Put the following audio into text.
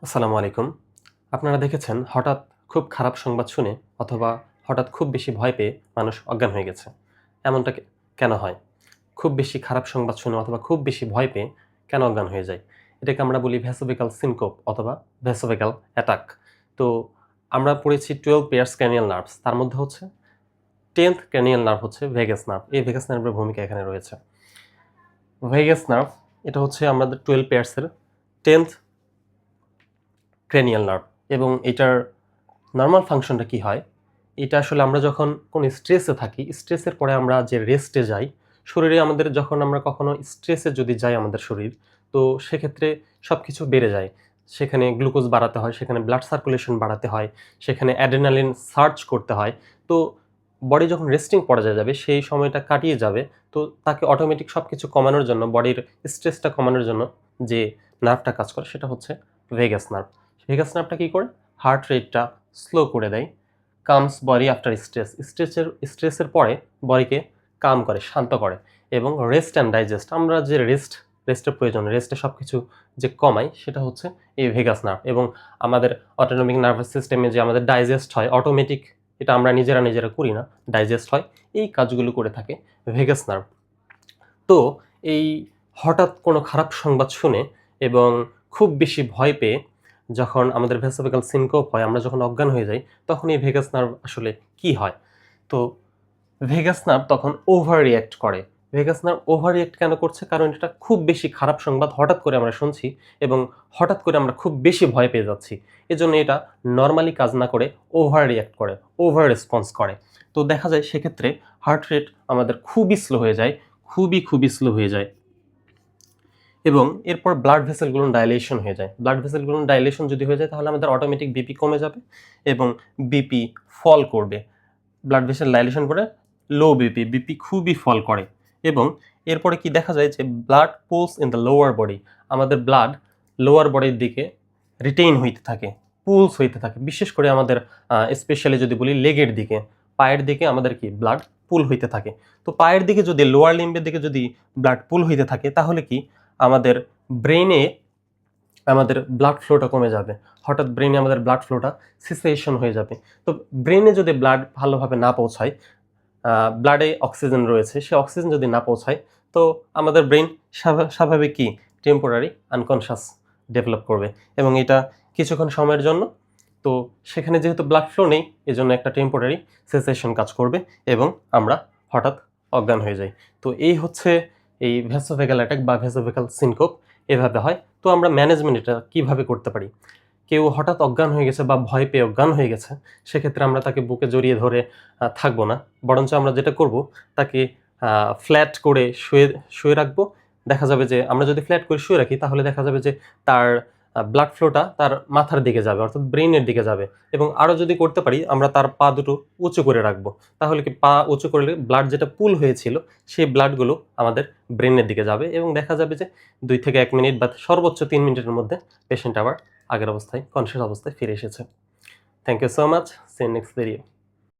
আসসালামু আলাইকুম। আপনারা দেখেছেন হঠাৎ খুব খারাপ সংবাদ শুনে অথবা হঠাৎ খুব বেশি ভয় পেয়ে মানুষ অজ্ঞান হয়ে গেছে। এমনটা কেন হয়? খুব বেশি খারাপ সংবাদ শুনে অথবা খুব বেশি ভয় পেয়ে কেন অজ্ঞান হয়ে যায়? এটাকে আমরা বলি ভ্যাসোভেগাল সিনকোপ অথবা ভ্যাসোভেগাল অ্যাটাক। তো আমরা পড়েছি 12 পেয়ার্স ক্র্যানিয়াল নার্ভস। তার মধ্যে হচ্ছে 10th ক্র্যানিয়াল নার্ভ হচ্ছে ভেগাস নার্ভ। এই ভেগাস নার্ভের ভূমিকা এখানে রয়েছে। ভেগাস নার্ভ এটা হচ্ছে আমাদের 12 পেয়ার্সের 10th ক্র্যানিয়াল নার্ভ এবং এটার নরমাল ফাংশনটা কি হয়? এটা আসলে আমরা যখন কোনো স্ট্রেসে থাকি, স্ট্রেসের পরে আমরা যে রেস্টে যাই, শরীরে আমাদের যখন আমরা কখনো স্ট্রেসে যদি যাই আমাদের শরীর, তো সেক্ষেত্রে সবকিছু বেড়ে যায়। সেখানে গ্লুকোজ বাড়াতে হয়, সেখানে ব্লাড সার্কুলেশন বাড়াতে হয়, সেখানে অ্যাড্রেনালিন সার্জ করতে হয়। তো বডি যখন রেস্টিং পর্যায়ে যাবে, সেই সময়টা কাটিয়ে যাবে। তো তাকে অটোমেটিক সবকিছু কমানোর জন্য, বডির স্ট্রেসটা কমানোর জন্য যে নার্ভটা কাজ করে সেটা হচ্ছে ভেগাস নার্ভ। ভেগাস নার্ভটা কি করে? হার্ট রেটটা স্লো করে দেয়। Comes body after stress. স্ট্রেসের পরে বডিকে কাম করে, শান্ত করে এবং রেস্ট অ্যান্ড ডাইজেস্ট। আমরা যে রেস্টের প্রয়োজন, রেস্টে সবকিছু যে কমাই সেটা হচ্ছে এই ভেগাস নার্ভ এবং আমাদের অটোনমিক নার্ভাস সিস্টেমে যে আমাদের ডাইজেস্ট হয় অটোমেটিক, এটা আমরা নিজেরা করি না, ডাইজেস্ট হয়। এই কাজগুলো করে থাকে ভেগাস নার্ভ। তো এই হঠাৎ কোনো খারাপ সংবাদ শুনে এবং খুব বেশি ভয় পেয়ে যখন আমাদের ভেসোভেগাল সিনকোপ হয়, আমরা যখন অজ্ঞান হয়ে যাই, তখন এই ভেগাস নার্ভ আসলে কি হয়? তো ভেগাস নার্ভ তখন ওভার রিঅ্যাক্ট করে। ভেগাস নার্ভ ওভার রিঅ্যাক্ট কেন করছে? কারণ এটা খুব বেশি খারাপ সংবাদ হঠাৎ করে আমরা শুনছি এবং হঠাৎ করে আমরা খুব বেশি ভয় পেয়ে যাচ্ছি। এজন্য এটা নরমালি কাজ না করে ওভার রিঅ্যাক্ট করে, ওভার রেসপন্স করে। তো দেখা যায় সেক্ষেত্রে হার্ট রেট আমাদের খুবই স্লো হয়ে যায়, খুবই স্লো হয়ে যায় এবং এরপর ব্লাড ভেসেলগুলো ডাইলেশন হয়ে যায়। ব্লাড ভেসেলগুলো ডাইলেশন যদি হয়ে যায় তাহলে আমাদের অটোমেটিক বিপি কমে যাবে এবং বিপি ফল করবে। ব্লাড ভেসেল ডাইলেশন করে লো বিপি খুবই ফল করে এবং এরপরে কি দেখা যায় যে blood pools in the lower body, আমাদের ব্লাড লোয়ার বডির দিকে রিটেইন হইতে থাকে, পুলস হইতে থাকে। বিশেষ করে আমাদের স্পেশালি যদি বলি লেগের দিকে, পায়ের দিকে আমাদের কি ব্লাড পুল হইতে থাকে। তো পায়ের দিকে যদি লোয়ার লিম্বের দিকে যদি ব্লাড পুল হইতে থাকে তাহলে কি আমাদের ব্রেইনে আমাদের ব্লাড ফ্লোটা কমে যাবে। হঠাৎ ব্রেইনে আমাদের ব্লাড ফ্লোটা সিসেশন হয়ে যাবে। তো ব্রেইনে যদি ব্লাড ভালোভাবে না পৌঁছায়, ব্লাডে অক্সিজেন রয়েছে, সে অক্সিজেন যদি না পৌঁছায় তো আমাদের ব্রেইন স্বাভাবিক কি টেম্পোরারি আনকনশাস ডেভেলপ করবে এবং এটা কিছুক্ষণ সময়ের জন্য। তো সেখানে যেহেতু ব্লাড ফ্লো নেই, এজন্য একটা টেম্পোরারি সেসেশন কাজ করবে এবং আমরা হঠাৎ অজ্ঞান হয়ে যাই। তো এই হচ্ছে এই ভ্যাসোভেগাল অ্যাটাক বা ভ্যাসোভেগাল সিনকোপ, এভাবে হয়। তো আমরা ম্যানেজমেন্ট এটা কিভাবে করতে পারি? কেউ হঠাৎ অজ্ঞান হয়ে গেছে বা ভয় পেয়ে অজ্ঞান হয়ে গেছে, সেক্ষেত্রে আমরা তাকে বুকে জড়িয়ে ধরে থাকবো না। বরঞ্চ আমরা যেটা করব, তাকে ফ্ল্যাট করে শুয়ে রাখবো। দেখা যাবে যে আমরা যদি ফ্ল্যাট করে শুয়ে রাখি তাহলে দেখা যাবে যে তার ব্লাড ফ্লোটা তার মাথার দিকে যাবে, অর্থাৎ ব্রেইনের দিকে যাবে এবং আরও যদি করতে পারি আমরা তার পা দুটো উঁচু করে রাখবো। তাহলে কি পা উঁচু করলে ব্লাড যেটা পুল হয়েছিল সেই ব্লাডগুলো আমাদের ব্রেইনের দিকে যাবে এবং দেখা যাবে যে 2 থেকে 1 মিনিট বা সর্বোচ্চ 3 মিনিটের মধ্যে পেশেন্ট আবার আগের অবস্থায়, কনশাস অবস্থায় ফিরে এসেছে। Thank you so much. See you next video.